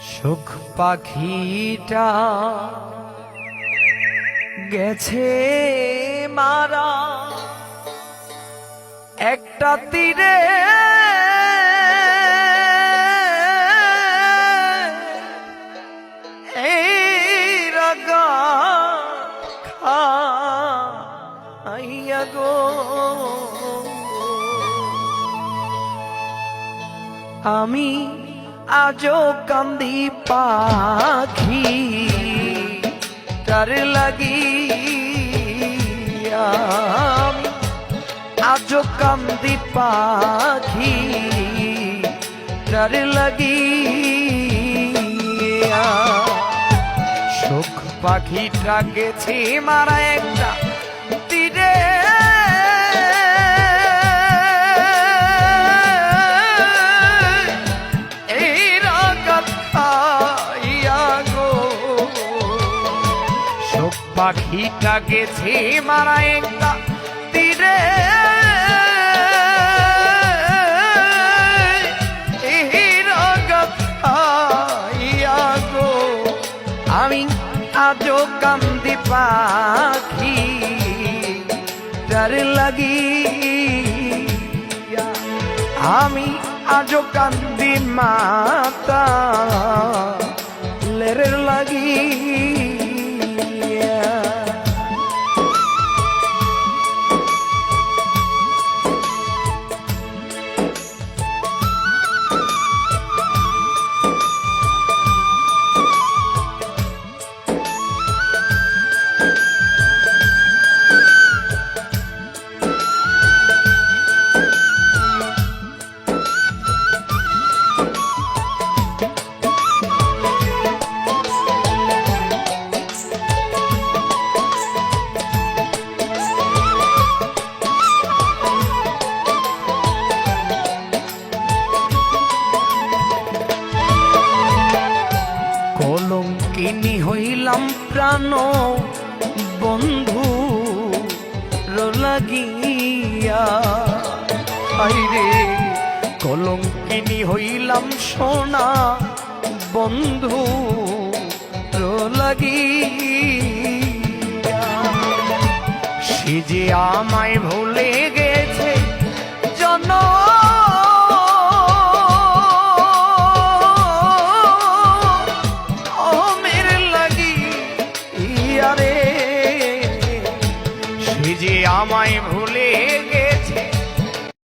সুখ পাখিটা গেছে মারা একটা তীরে এই রাগা খাইয়া গো আমি আজো কান্দি পাখি তার লাগিয়া আজো কান্দি পাখি তার লাগিয়া সুখ পাখিটা গেছে মারা একটা তীরে পাখিটা গেছে মারা একটা তীরে গো আমি আজো কান্দি পাখি তার লাগিয়া আমি আজো কান্দি মাতা লেরের লাগি কলঙ্কিনী হইলাম প্রাণ বন্ধু লাগিয়া আইরে কলঙ্কিনী হইলাম সোনা বন্ধু লাগিয়া সে যে আমায় ভুলে গেছে জন